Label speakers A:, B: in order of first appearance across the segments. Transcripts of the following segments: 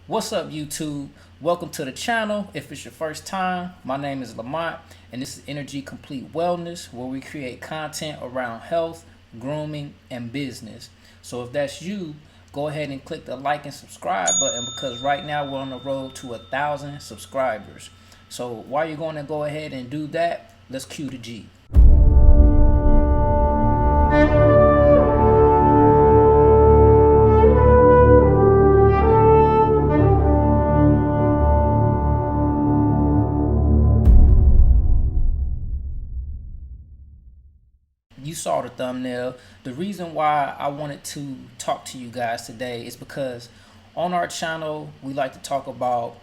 A: What's up, YouTube? Welcome to the channel. If it's your first time, my name is Lamont, and this is Energy Complete Wellness, where we create content around health, grooming, and business. So if that's you, go ahead and click the like and subscribe button, because right now we're on the road to 1,000 subscribers. So while you're going to go ahead and do that, let's cue the G. You saw the thumbnail. The reason why I wanted to talk to you guys today is because on our channel we like to talk about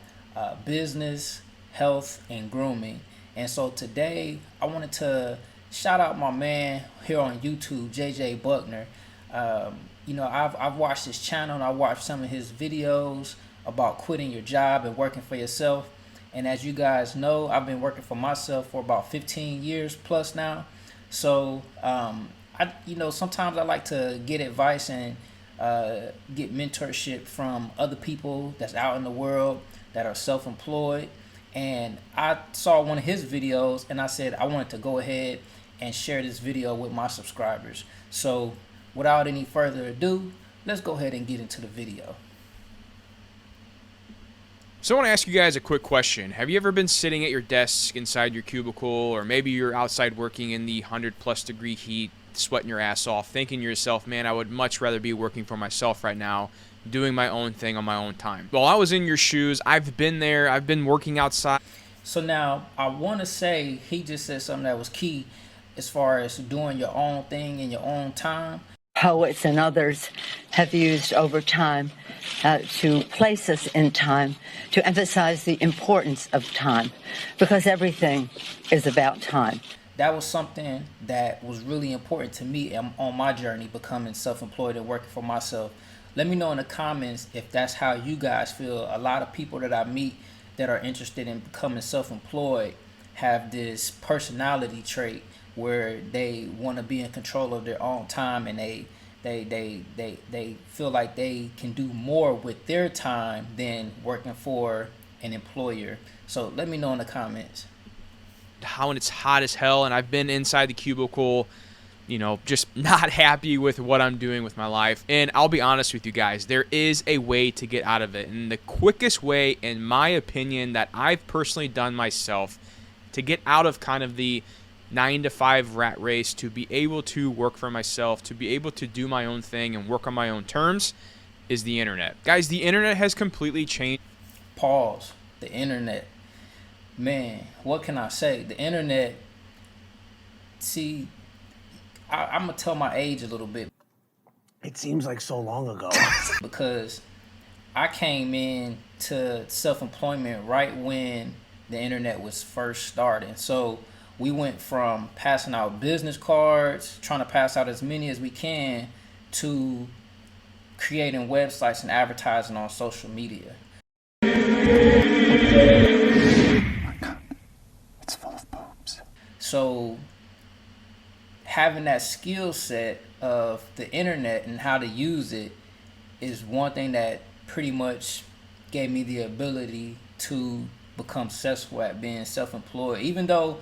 A: business, health, and grooming. And so today I wanted to shout out my man here on YouTube, JJ Buckner. I've watched his channel and I watched some of his videos about quitting your job and working for yourself. And as you guys know, I've been working for myself for about 15 years plus now. So, sometimes I like to get advice and get mentorship from other people that's out in the world that are self-employed. And I saw one of his videos and I said I wanted to go ahead and share this video with my subscribers. So without any further ado, let's go ahead and get into the video.
B: So I want to ask you guys a quick question. Have you ever been sitting at your desk inside your cubicle, or maybe you're outside working in the 100+ degree heat, sweating your ass off, thinking to yourself, man, I would much rather be working for myself right now, doing my own thing on my own time? Well, I was in your shoes. I've been there. I've been working outside.
A: So now I want to say he just said something that was key as far as doing your own thing in your own time.
C: Poets and others have used over time to place us in time, to emphasize the importance of time, because everything is about time.
A: That was something that was really important to me on my journey becoming self-employed and working for myself. Let me know in the comments if that's how you guys feel. A lot of people that I meet that are interested in becoming self-employed have this personality trait where they want to be in control of their own time, and they feel like they can do more with their time than working for an employer. So let me know in the comments.
B: How it's hot as hell, and I've been inside the cubicle, just not happy with what I'm doing with my life. And I'll be honest with you guys, there is a way to get out of it. And the quickest way, in my opinion, that I've personally done myself to get out of kind of the 9-to-5 rat race, to be able to work for myself, to be able to do my own thing and work on my own terms, is the internet. Guys, the internet has completely changed.
A: Pause. The internet. Man, what can I say? The internet, see, I'm going to tell my age a little bit.
D: It seems like so long ago.
A: Because I came in to self-employment right when the internet was first starting. So we went from passing out business cards, trying to pass out as many as we can, to creating websites and advertising on social media.
D: It's full of boobs.
A: So having that skill set of the internet and how to use it is one thing that pretty much gave me the ability to become successful at being self-employed. Even though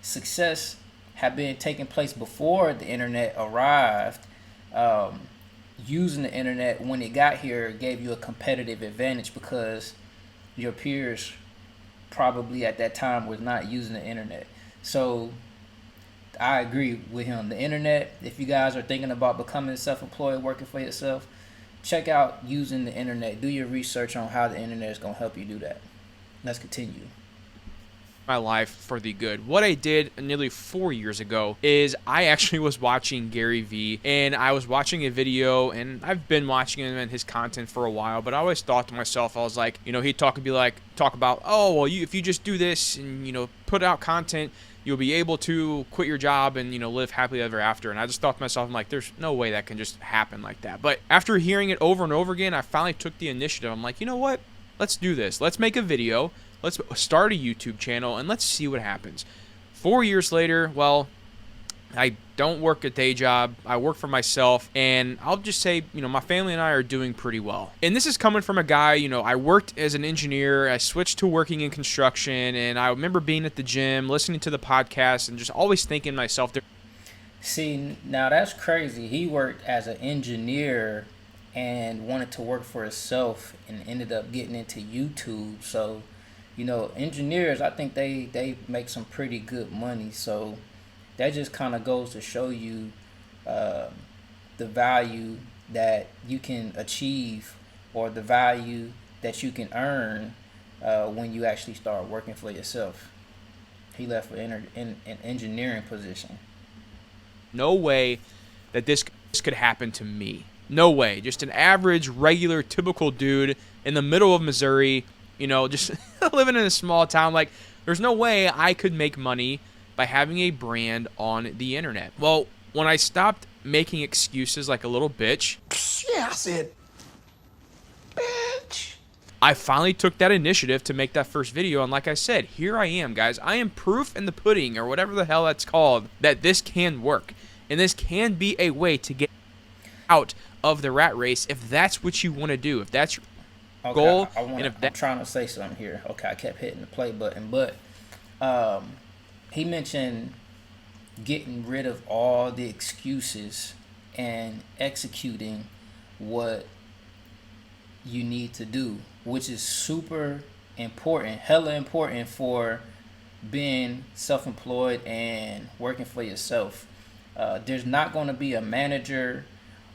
A: success had been taking place before the internet arrived, using the internet when it got here gave you a competitive advantage, because your peers probably at that time was not using the internet. So I agree with him. The internet, if you guys are thinking about becoming self-employed, working for yourself, check out using the internet. Do your research on how the internet is going to help you do that. Let's continue.
B: My life for the good. What I did nearly 4 years ago is I actually was watching Gary Vee, and I was watching a video, and I've been watching him and his content for a while, but I always thought to myself, I was like, he'd talk about, oh, well, if you just do this and, put out content, you'll be able to quit your job and, live happily ever after. And I just thought to myself, I'm like, there's no way that can just happen like that. But after hearing it over and over again, I finally took the initiative. I'm like, you know what? Let's do this. Let's make a video. Let's start a YouTube channel and let's see what happens. 4 years later, well, I don't work a day job. I work for myself, and I'll just say, my family and I are doing pretty well. And this is coming from a guy, I worked as an engineer. I switched to working in construction, and I remember being at the gym, listening to the podcast, and just always thinking to myself,
A: See, now that's crazy. He worked as an engineer and wanted to work for himself and ended up getting into YouTube. So, engineers, I think they make some pretty good money. So that just kind of goes to show you the value that you can achieve, or the value that you can earn when you actually start working for yourself. He left for an engineering position.
B: no way that this could happen to me. No way. Just an average, regular, typical dude in the middle of Missouri, just living in a small town. Like, there's no way I could make money by having a brand on the internet. Well, when I stopped making excuses like a little bitch,
D: Yeah, I said, bitch.
B: I finally took that initiative to make that first video. And like I said, here I am, guys. I am proof in the pudding, or whatever the hell that's called, that this can work. And this can be a way to get out of the rat race if that's what you want to do. If that's your goal.
A: I'm trying to say something here. Okay, I kept hitting the play button, but he mentioned getting rid of all the excuses and executing what you need to do, which is super important, hella important for being self-employed and working for yourself. There's not going to be a manager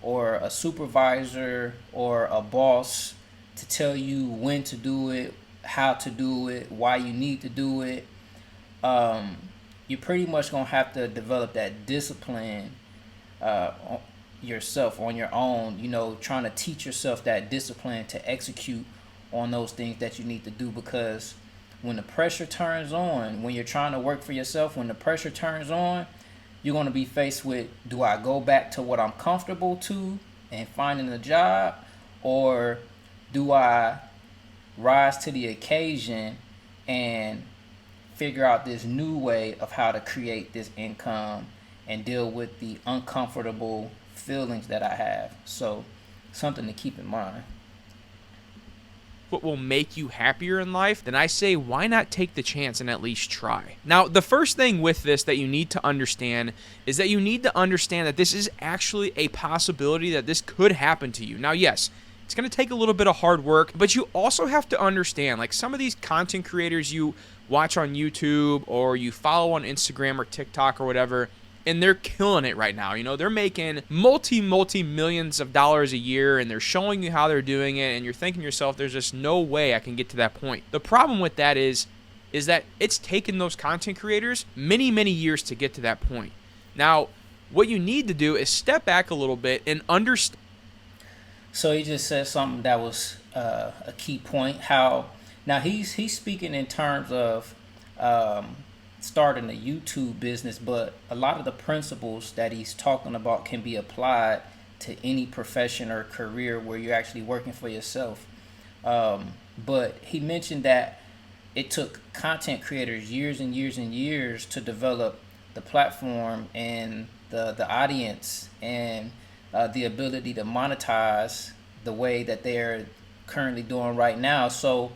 A: or a supervisor or a boss to tell you when to do it, how to do it, why you need to do it. You're pretty much going to have to develop that discipline yourself on your own, trying to teach yourself that discipline to execute on those things that you need to do. Because when the pressure turns on, when you're trying to work for yourself, when the pressure turns on, you're going to be faced with, do I go back to what I'm comfortable to and finding a job, or do I rise to the occasion and figure out this new way of how to create this income and deal with the uncomfortable feelings that I have? So, something to keep in mind.
B: What will make you happier in life, then I say, why not take the chance and at least try? Now, the first thing with this that you need to understand is that you need to understand that this is actually a possibility that this could happen to you. Now, yes, it's going to take a little bit of hard work, but you also have to understand, like, some of these content creators you watch on YouTube or you follow on Instagram or TikTok or whatever, and they're killing it right now. They're making multi-millions of dollars a year, and they're showing you how they're doing it, and you're thinking to yourself, there's just no way I can get to that point. The problem with that is that it's taken those content creators many, many years to get to that point. Now, what you need to do is step back a little bit and understand.
A: So he just said something that was a key point. How now he's speaking in terms of starting a YouTube business, but a lot of the principles that he's talking about can be applied to any profession or career where you're actually working for yourself. But he mentioned that it took content creators years and years and years to develop the platform and the audience and the ability to monetize the way that they're currently doing right now. So,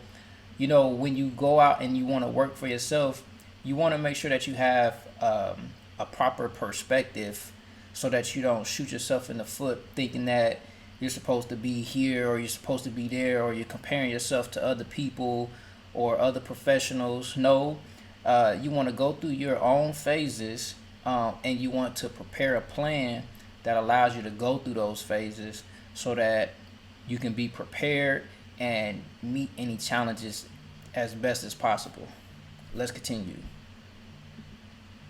A: when you go out and you want to work for yourself, you want to make sure that you have a proper perspective so that you don't shoot yourself in the foot thinking that you're supposed to be here or you're supposed to be there, or you're comparing yourself to other people or other professionals. No, you want to go through your own phases, and you want to prepare a plan that allows you to go through those phases so that you can be prepared and meet any challenges as best as possible. Let's continue.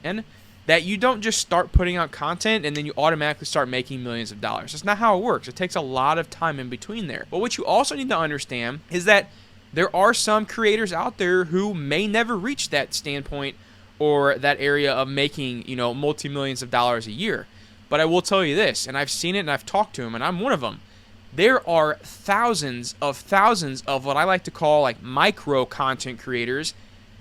B: And that you don't just start putting out content and then you automatically start making millions of dollars. That's not how it works. It takes a lot of time in between there. But what you also need to understand is that there are some creators out there who may never reach that standpoint or that area of making, multi-millions of dollars a year. But I will tell you this, and I've seen it and I've talked to them, and I'm one of them. There are thousands of what I like to call like micro content creators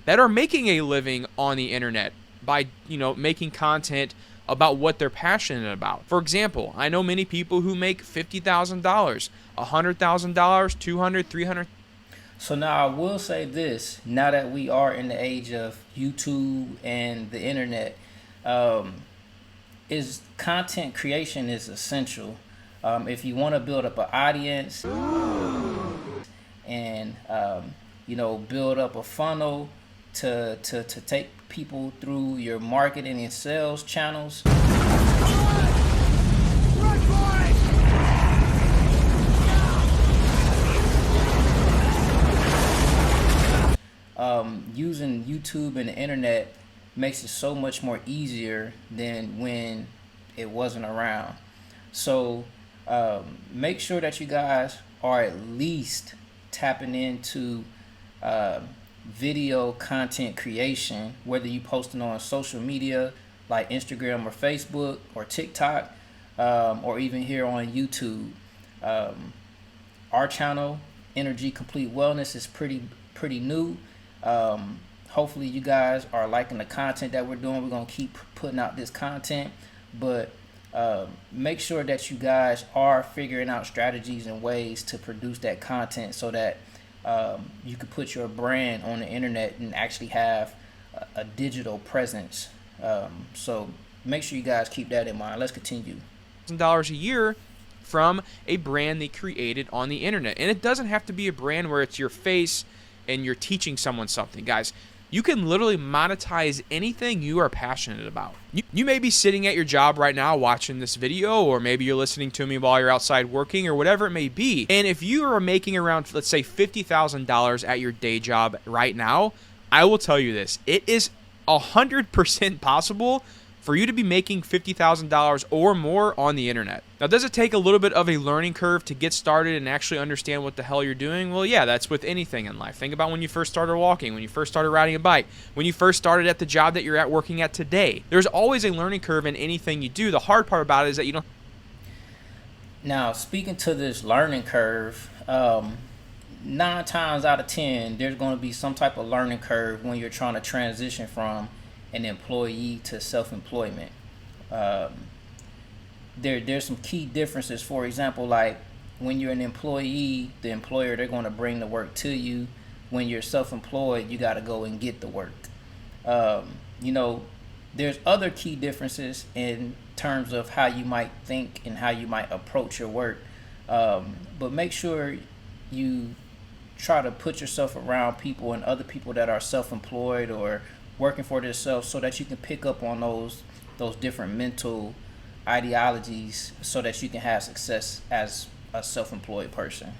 B: that are making a living on the internet by, making content about what they're passionate about. For example, I know many people who make $50,000, $100,000, $200,000, $300,000.
A: So now I will say this: now that we are in the age of YouTube and the internet, um, is content creation is essential. If you want to build up an audience and build up a funnel to take people through your marketing and sales channels. Using YouTube and the internet makes it so much more easier than when it wasn't around. So make sure that you guys are at least tapping into video content creation, whether you posting on social media like Instagram or Facebook or TikTok, or even here on YouTube. Our channel, Energy Complete Wellness, is pretty new. Hopefully you guys are liking the content that we're doing. We're gonna keep putting out this content, but make sure that you guys are figuring out strategies and ways to produce that content so that you can put your brand on the internet and actually have a digital presence. So make sure you guys keep that in mind. Let's continue.
B: $1,000 a year from a brand they created on the internet. And it doesn't have to be a brand where it's your face and you're teaching someone something. Guys, you can literally monetize anything you are passionate about. You may be sitting at your job right now watching this video, or maybe you're listening to me while you're outside working, or whatever it may be. And if you are making around, let's say, $50,000 at your day job right now, I will tell you this: it is 100% possible for you to be making $50,000 or more on the internet. Now, does it take a little bit of a learning curve to get started and actually understand what the hell you're doing? Well, yeah, that's with anything in life. Think about when you first started walking, when you first started riding a bike, when you first started at the job that you're at working at today. There's always a learning curve in anything you do. The hard part about it is that you don't.
A: Now, speaking to this learning curve, 9 times out of 10, there's going to be some type of learning curve when you're trying to transition from an employee to self-employment. There's some key differences. For example, like when you're an employee, the employer, they're going to bring the work to you. When you're self-employed, you got to go and get the work. There's other key differences in terms of how you might think and how you might approach your work. But make sure you try to put yourself around people and other people that are self-employed or working for themselves, so that you can pick up on those different mental ideologies so that you can have success as a self-employed person.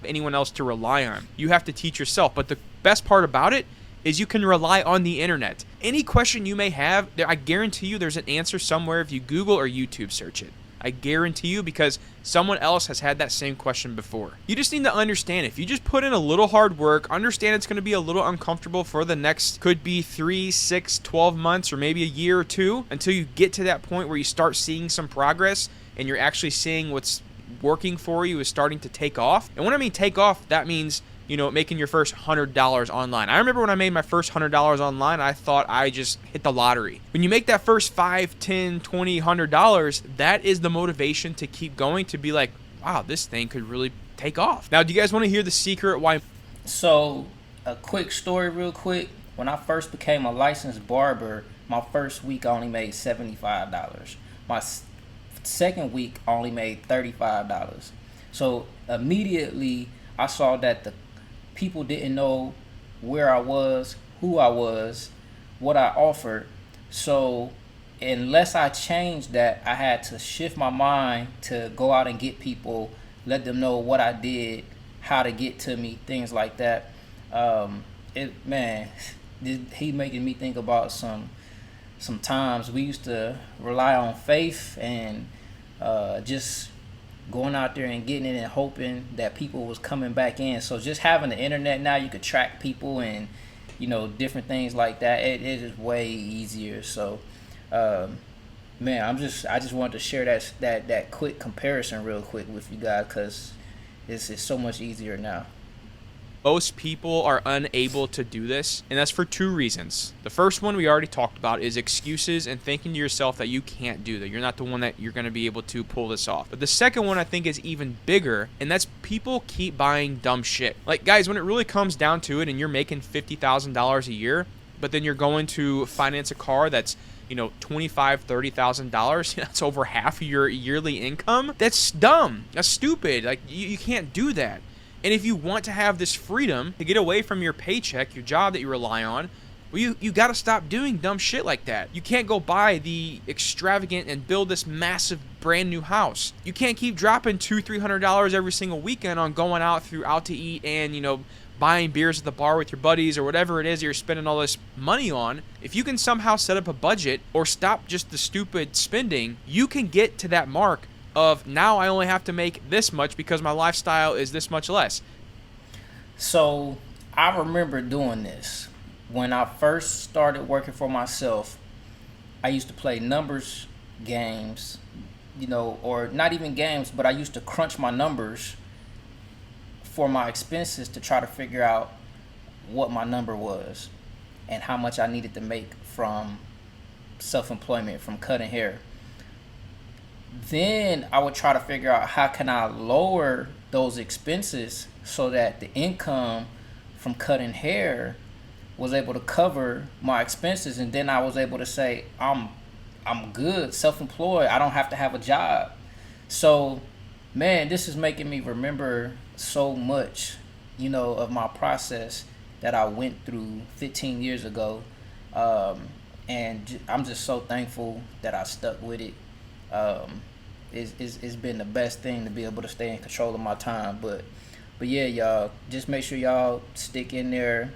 B: Anyone else to rely on. You have to teach yourself. But the best part about it is you can rely on the internet. Any question you may have, I guarantee you there's an answer somewhere if you Google or YouTube search it. I guarantee you, because someone else has had that same question before. You just need to understand, if you just put in a little hard work, understand it's going to be a little uncomfortable for the next, could be 3, 6, 12 months, or maybe a year or two, until you get to that point where you start seeing some progress and you're actually seeing what's working for you is starting to take off. And when I mean take off, that means making your first $100 online. I remember when I made my first $100 online, I thought I just hit the lottery. When you make that first $5, $10, $20, $100, that is the motivation to keep going, to be like, wow, this thing could really take off. Now, do you guys want to hear the secret why?
A: So, a quick story real quick. When I first became a licensed barber, my first week I only made $75. My second week I only made $35. So, immediately I saw that the people didn't know where I was, who I was, what I offered. So unless I changed that, I had to shift my mind to go out and get people, let them know what I did, how to get to me, things like that. He making me think about some times we used to rely on faith and just going out there and getting it and hoping that people was coming back in. So just having the internet now, you could track people and different things like that. It is way easier. So I just wanted to share that quick comparison real quick with you guys, because it's so much easier now.
B: Most people are unable to do this, and that's for two reasons. The first one we already talked about is excuses and thinking to yourself that you can't do that. You're not the one that you're going to be able to pull this off. But the second one I think is even bigger, and that's people keep buying dumb shit. Like, guys, when it really comes down to it and you're making $50,000 a year, but then you're going to finance a car that's $25,000, $30,000, that's over half of your yearly income. That's dumb. That's stupid. Like, you can't do that. And if you want to have this freedom to get away from your paycheck, your job that you rely on, well, you got to stop doing dumb shit like that. You can't go buy the extravagant and build this massive brand new house. You can't keep dropping $200-$300 every single weekend on going out to eat and, buying beers at the bar with your buddies or whatever it is you're spending all this money on. If you can somehow set up a budget or stop just the stupid spending, you can get to that mark of now I only have to make this much because my lifestyle is this much less.
A: So I remember doing this. When I first started working for myself, I used to play numbers games, or not even games, but I used to crunch my numbers for my expenses to try to figure out what my number was and how much I needed to make from self-employment, from cutting hair. Then I would try to figure out how can I lower those expenses so that the income from cutting hair was able to cover my expenses, and then I was able to say I'm good, self-employed, I don't have to have a job. So man, this is making me remember so much, of my process that I went through 15 years ago. And I'm just so thankful that I stuck with it. It's been the best thing to be able to stay in control of my time. But yeah, y'all, just make sure y'all stick in there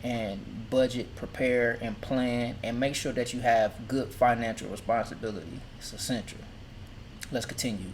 A: and budget, prepare, and plan, and make sure that you have good financial responsibility. It's essential. Let's continue.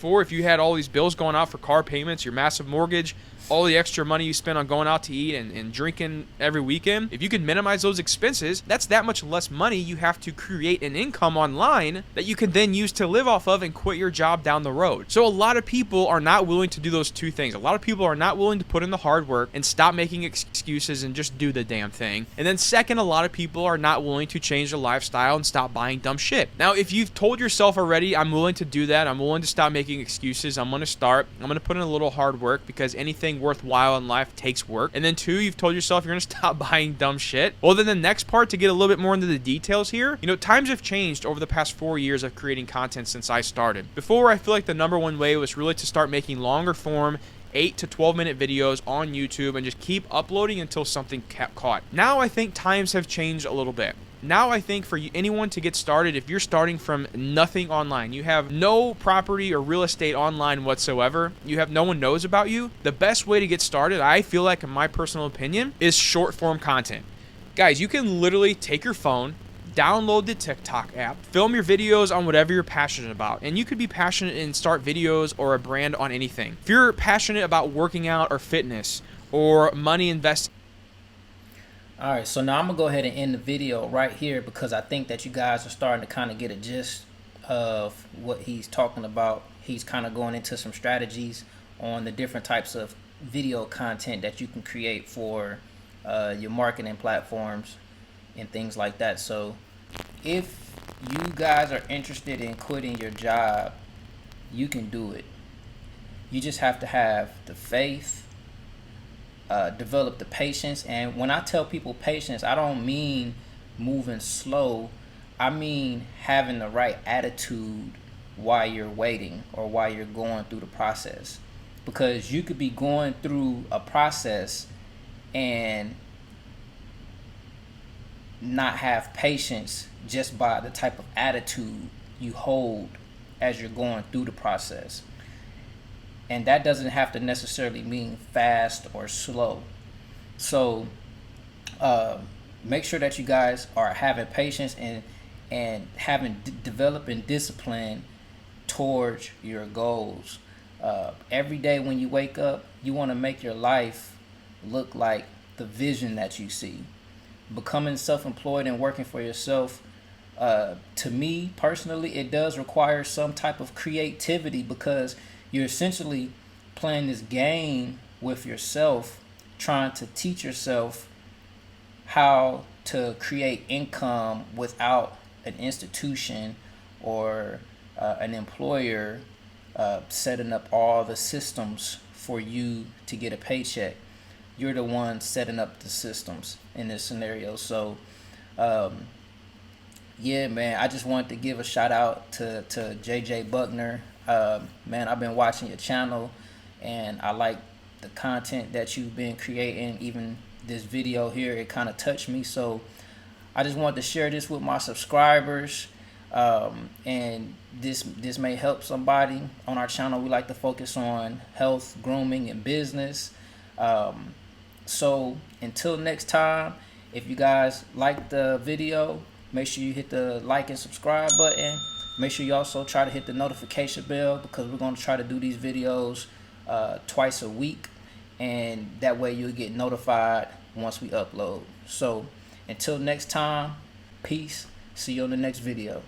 B: If you had all these bills going out for car payments, your massive mortgage, all the extra money you spend on going out to eat and drinking every weekend, if you can minimize those expenses, that's that much less money you have to create an income online that you can then use to live off of and quit your job down the road. So a lot of people are not willing to do those two things. A lot of people are not willing to put in the hard work and stop making excuses and just do the damn thing. And then second, a lot of people are not willing to change their lifestyle and stop buying dumb shit. Now, if you've told yourself already, I'm willing to do that, I'm willing to stop making excuses, I'm going to put in a little hard work because anything worthwhile in life takes work. And then two, you've told yourself you're going to stop buying dumb shit. Well, then the next part, to get a little bit more into the details here, times have changed over the past 4 years of creating content since I started. Before, I feel like the number one way was really to start making longer form 8 to 12 minute videos on YouTube and just keep uploading until something caught. Now I think times have changed a little bit. Now I think for anyone to get started, if you're starting from nothing online, you have no property or real estate online whatsoever, no one knows about you, the best way to get started, I feel like in my personal opinion, is short form content. Guys, you can literally take your phone, download the TikTok app, film your videos on whatever you're passionate about. And you could be passionate and start videos or a brand on anything. If you're passionate about working out or fitness or money investing.
A: All right, so now I'm going to go ahead and end the video right here because I think that you guys are starting to kind of get a gist of what he's talking about. He's kind of going into some strategies on the different types of video content that you can create for your marketing platforms and things like that. So if you guys are interested in quitting your job, you can do it. You just have to have the faith, develop the patience. And when I tell people patience, I don't mean moving slow. I mean having the right attitude while you're waiting or while you're going through the process. Because you could be going through a process and not have patience just by the type of attitude you hold as you're going through the process. And that doesn't have to necessarily mean fast or slow. So make sure that you guys are having patience and having developing discipline towards your goals. Every day when you wake up, you want to make your life look like the vision that you see. Becoming self-employed and working for yourself, to me personally, it does require some type of creativity because you're essentially playing this game with yourself, trying to teach yourself how to create income without an institution or an employer setting up all the systems for you to get a paycheck. You're the one setting up the systems in this scenario. So, yeah, man, I just wanted to give a shout out to JJ Buckner. Man, I've been watching your channel, and I like the content that you've been creating. Even this video here, it kind of touched me. So I just wanted to share this with my subscribers. And this may help somebody. On our channel, we like to focus on health, grooming, and business. So until next time, if you guys like the video, make sure you hit the like and subscribe button. Make sure you also try to hit the notification bell, because we're going to try to do these videos twice a week, and that way you'll get notified once we upload. So until next time, peace. See you on the next video.